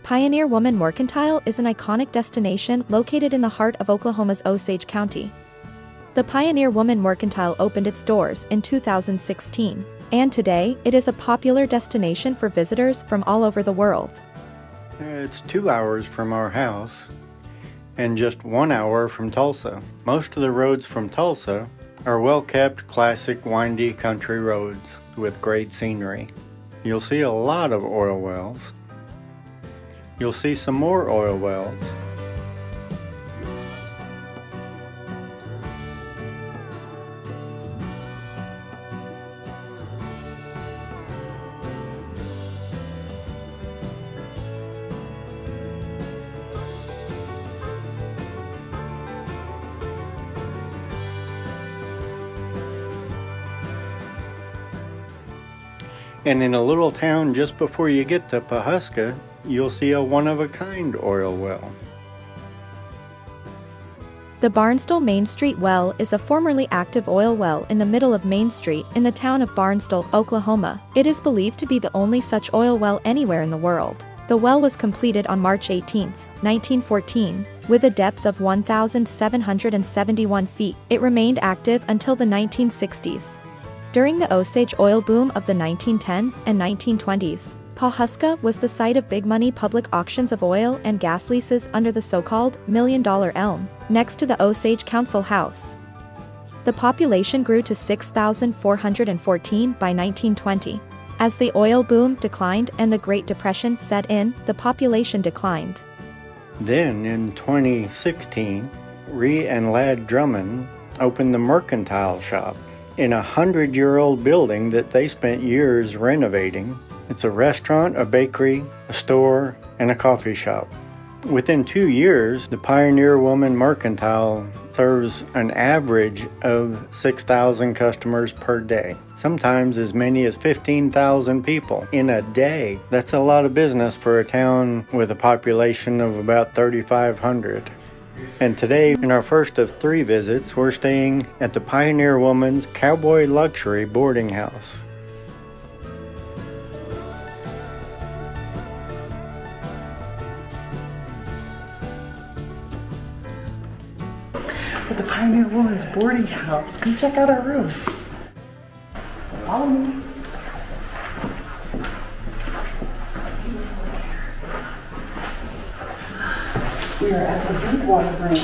Pioneer Woman Mercantile is an iconic destination located in the heart of Oklahoma's Osage County. The Pioneer Woman Mercantile opened its doors in 2016, and today it is a popular destination for visitors from all over the world. It's 2 hours from our house and just 1 hour from Tulsa. Most of the roads from Tulsa are well-kept, classic, windy country roads with great scenery. You'll see a lot of oil wells. You'll see some more oil wells. And in a little town just before you get to Pawhuska, you'll see a one-of-a-kind oil well. The Barnstable Main Street Well is a formerly active oil well in the middle of Main Street in the town of Barnstable, Oklahoma. It is believed to be the only such oil well anywhere in the world. The well was completed on March 18, 1914, with a depth of 1,771 feet. It remained active until the 1960s. During the Osage oil boom of the 1910s and 1920s, Pawhuska was the site of big-money public auctions of oil and gas leases under the so-called $1,000,000 elm, next to the Osage Council House. The population grew to 6,414 by 1920. As the oil boom declined and the Great Depression set in, the population declined. Then, in 2016, Ree and Lad Drummond opened the Mercantile shop in a 100-year-old building that they spent years renovating. It's a restaurant, a bakery, a store, and a coffee shop. Within 2 years, the Pioneer Woman Mercantile serves an average of 6,000 customers per day, sometimes as many as 15,000 people in a day. That's a lot of business for a town with a population of about 3,500. And today, in our first of 3 visits, we're staying at the Pioneer Woman's Cowboy Luxury Boarding House. At the Pioneer Woman's Boarding House, come check out our room. Follow me. We are at the Boudoir room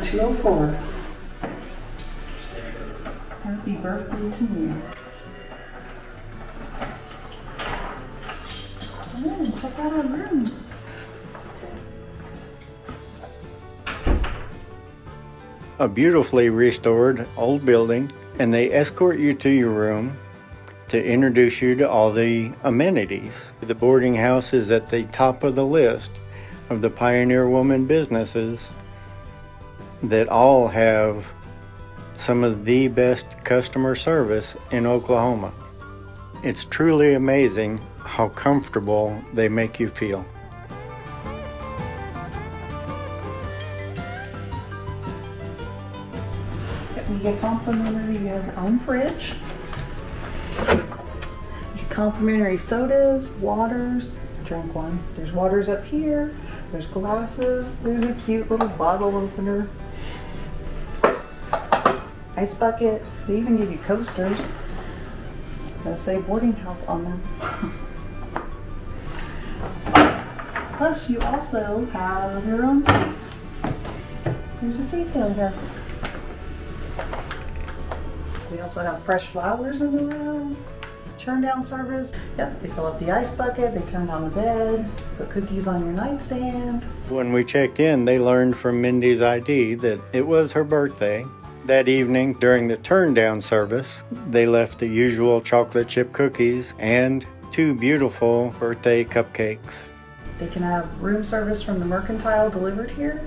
204. Happy birthday to me. Come in, check out our room. A beautifully restored old building, and they escort you to your room to introduce you to all the amenities. The boarding house is at the top of the list of the Pioneer Woman businesses that all have some of the best customer service in Oklahoma. It's truly amazing how comfortable they make you feel. You get complimentary, you have your own fridge. You get complimentary sodas, waters. Drink one. There's waters up here. There's glasses. There's a cute little bottle opener. Ice bucket. They even give you coasters that say boarding house on them. Plus, you also have your own safe. There's a safe down here. We also have fresh flowers in the room. Turn down service. Yep, they fill up the ice bucket, they turn down the bed, put cookies on your nightstand. When we checked in, they learned from Mindy's ID that it was her birthday. That evening, during the turn down service, they left the usual chocolate chip cookies and 2 beautiful birthday cupcakes. They can have room service from the Mercantile delivered here.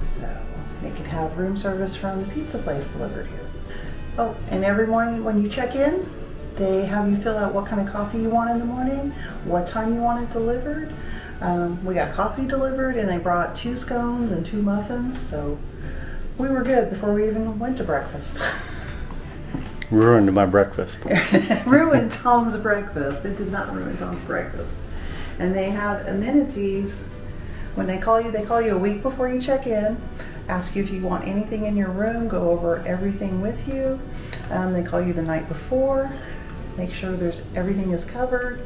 So they can have room service from the pizza place delivered here. Oh, and every morning when you check in, they have you fill out what kind of coffee you want in the morning, what time you want it delivered. We got coffee delivered, and they brought 2 scones and 2 muffins, so we were good before we even went to breakfast. Ruined my breakfast. Ruined Tom's breakfast. It did not ruin Tom's breakfast. And they have amenities. When they call you a week before you check in, ask you if you want anything in your room, go over everything with you. They call you the night before, make sure everything is covered.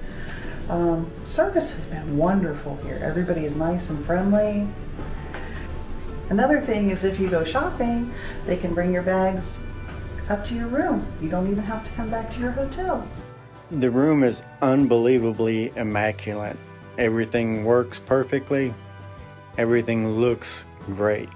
Service has been wonderful here. Everybody is nice and friendly. Another thing is if you go shopping, they can bring your bags up to your room. You don't even have to come back to your hotel. The room is unbelievably immaculate. Everything works perfectly. Everything looks great.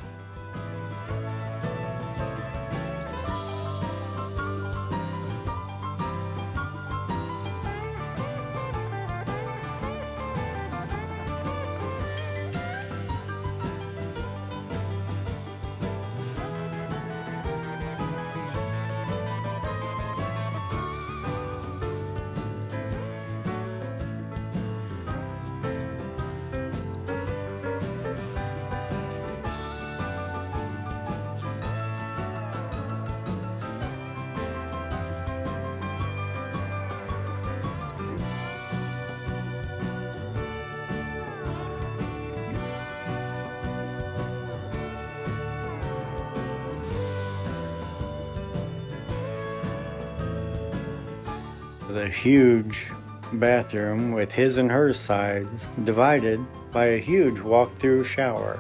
The huge bathroom with his and hers sides divided by a huge walk-through shower.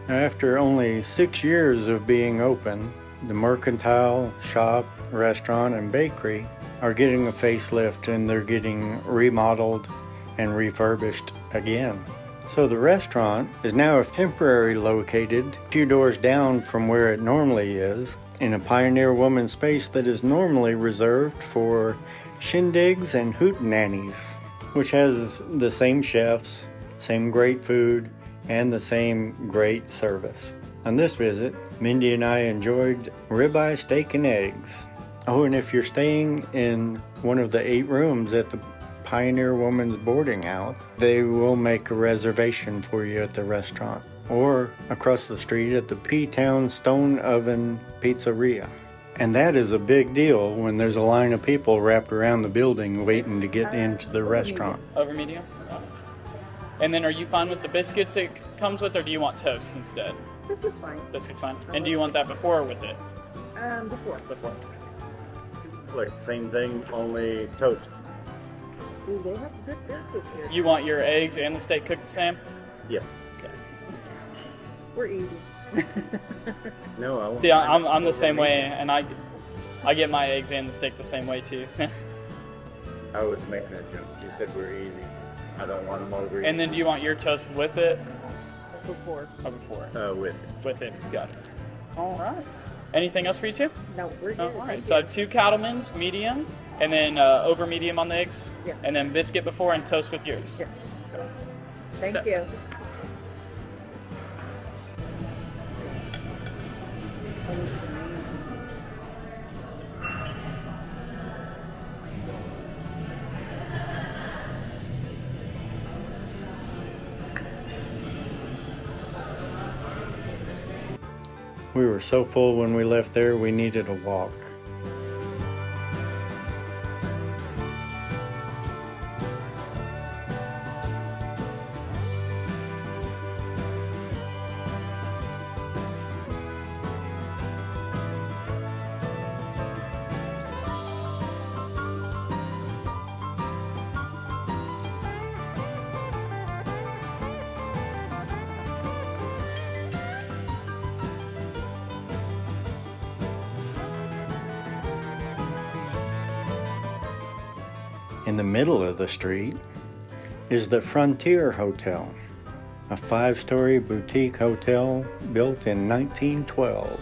After only 6 years of being open, the Mercantile shop, restaurant, and bakery are getting a facelift, and they're getting remodeled and refurbished again. So the restaurant is now temporarily located a few doors down from where it normally is, in a Pioneer Woman space that is normally reserved for shindigs and hootenannies, which has the same chefs, same great food, and the same great service. On this visit, Mindy and I enjoyed ribeye steak and eggs. Oh, and if you're staying in one of the 8 rooms at the Pioneer Woman's boarding house, they will make a reservation for you at the restaurant, or across the street at the PTown Stone Oven Pizzeria. And that is a big deal when there's a line of people wrapped around the building waiting to get into the restaurant. Over medium? And then are you fine with the biscuits it comes with, or do you want toast instead? Biscuit's fine. Biscuit's fine. And do you want that before or with it? Before. Before. Like same thing, only toast. Ooh, they have good biscuits here. You want your eggs and the steak cooked the same? Yeah. Okay. We're easy. No, I won't. See, I'm the same way, and I get my eggs and the steak the same way too. I was making a joke. You said we're easy. I don't want them over. And then do you want your toast with it? Before. Or before? With it. With it. Got it. All right. Anything else for you two? No, we're good. All right. So I have 2 Cattlemans, medium, and then over medium on the eggs. Yeah. And then biscuit before and toast with yours. Yeah. Thank you. We were so full when we left there, we needed a walk. In the middle of the street is the Frontier Hotel, a 5-story boutique hotel built in 1912.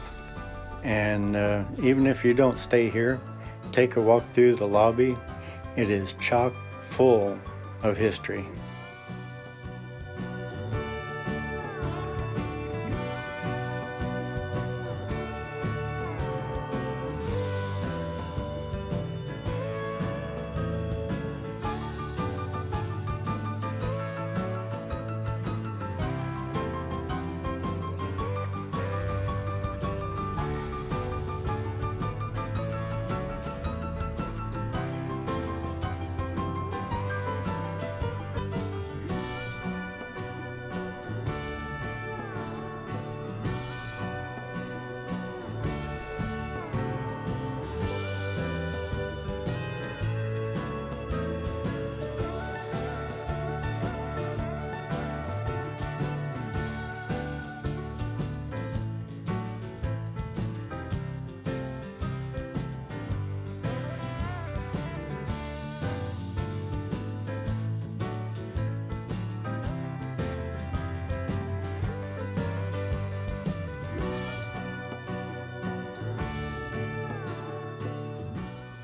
And even if you don't stay here, take a walk through the lobby. It is chock full of history.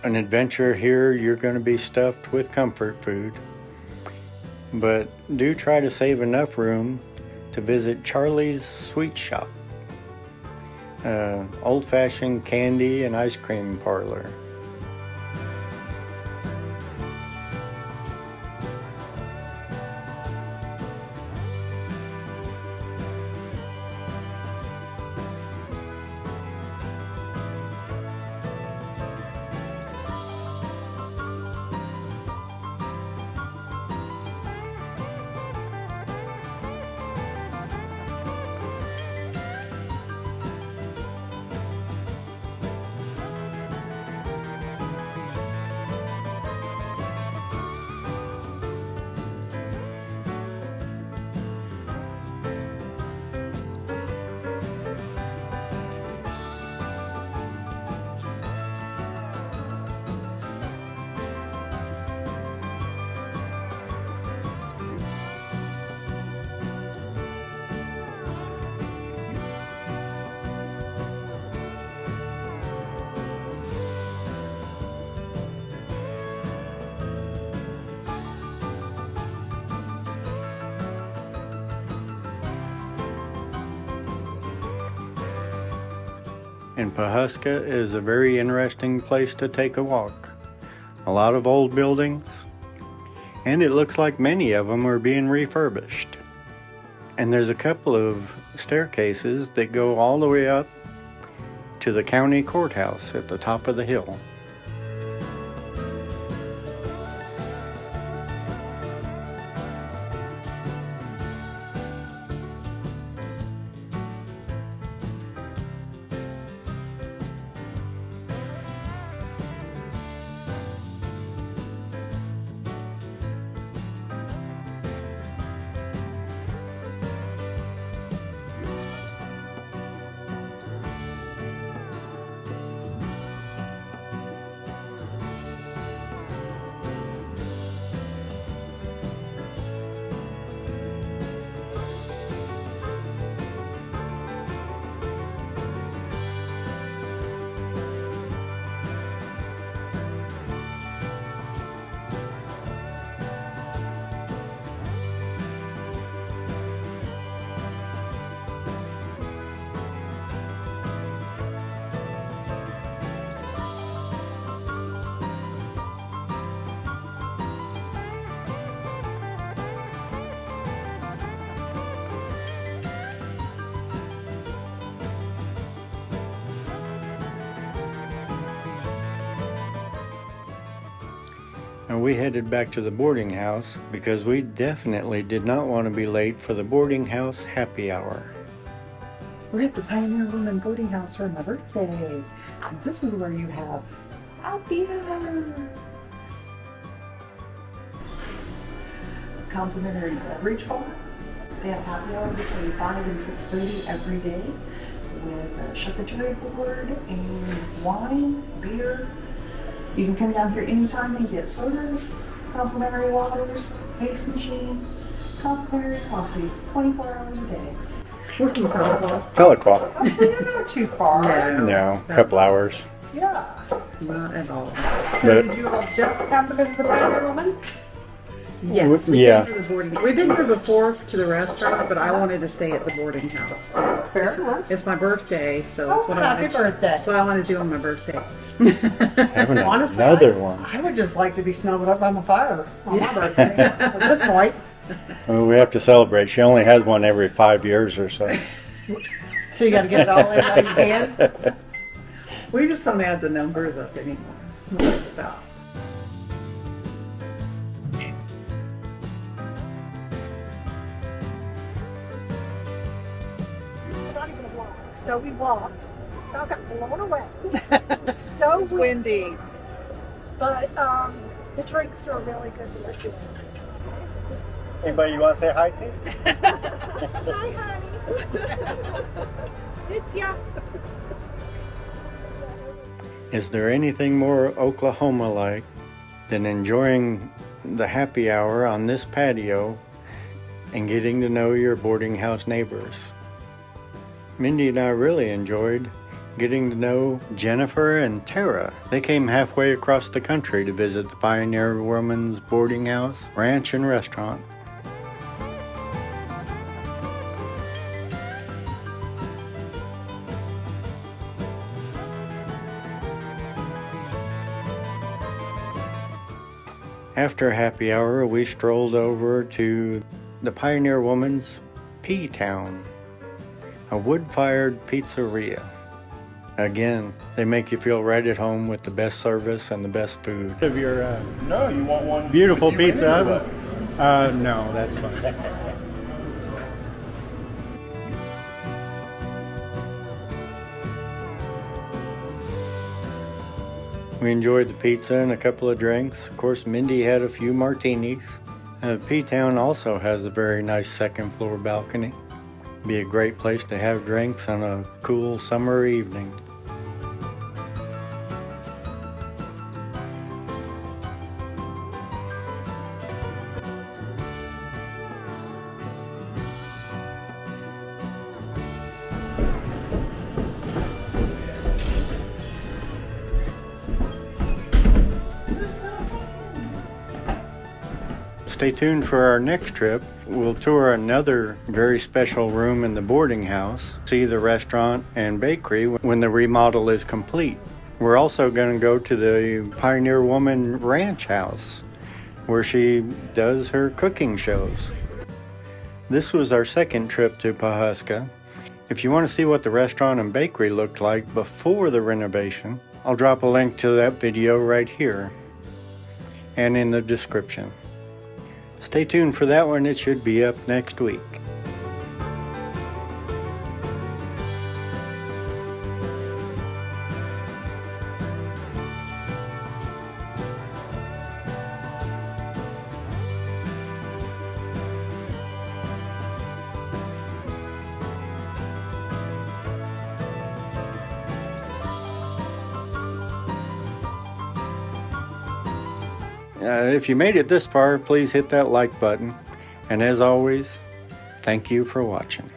An adventure here, you're going to be stuffed with comfort food, but do try to save enough room to visit Charlie's Sweet Shop, old-fashioned candy and ice cream parlor. And Pawhuska is a very interesting place to take a walk. A lot of old buildings, and it looks like many of them are being refurbished. And there's a couple of staircases that go all the way up to the county courthouse at the top of the hill. And we headed back to the boarding house because we definitely did not want to be late for the boarding house happy hour. We're at the Pioneer Woman boarding house for my birthday. And this is where you have happy hour. Complimentary beverage bar. They have happy hour between 5 and 6:30 every day with a charcuterie board and wine, beer. You can come down here anytime and get sodas. complimentary waters, ice machine, complimentary coffee, 24 hours a day. We're from Tahlequah. Tahlequah. Oh, so you're not too far. No, a couple hours. Yeah. Not at all. So But- did you all just come because of the Pioneer Woman? Yes, we Yeah. came to the boarding. We've been here before to the restaurant, but I wanted to stay at the boarding house. Fair enough. It's my birthday, so that's what I Happy wanted. birthday. That's what I want to do on my birthday. Having Honestly, another one. I would just like to be snuggled up by my fire on my birthday at this point. Well, we have to celebrate. She only has one every 5 years or so. So you got to get it all in while you can. We just don't add the numbers up anymore. Stop. Not even a walk. So we walked. I got blown away. It was so windy. But the drinks are really good here. Anybody you want to say hi to? Hi, honey. Miss ya. Is there anything more Oklahoma-like than enjoying the happy hour on this patio and getting to know your boarding house neighbors? Mindy and I really enjoyed getting to know Jennifer and Tara. They came halfway across the country to visit the Pioneer Woman's boarding house, ranch, and restaurant. After happy hour, we strolled over to the Pioneer Woman's PTown, a wood-fired pizzeria. Again, they make you feel right at home with the best service and the best food. Of your No, you want one? beautiful with you in it or pizza? what? No, that's fine. We enjoyed the pizza and a couple of drinks. Of course, Mindy had a few martinis. P-Town also has a very nice second floor balcony. Be a great place to have drinks on a cool summer evening. Stay tuned for our next trip. We'll tour another very special room in the boarding house, see the restaurant and bakery when the remodel is complete. We're also going to go to the Pioneer Woman Ranch House, where she does her cooking shows. This was our second trip to Pawhuska. If you want to see what the restaurant and bakery looked like before the renovation, I'll drop a link to that video right here and in the description. Stay tuned for that one, it should be up next week. If you made it this far, please hit that like button. And as always, thank you for watching.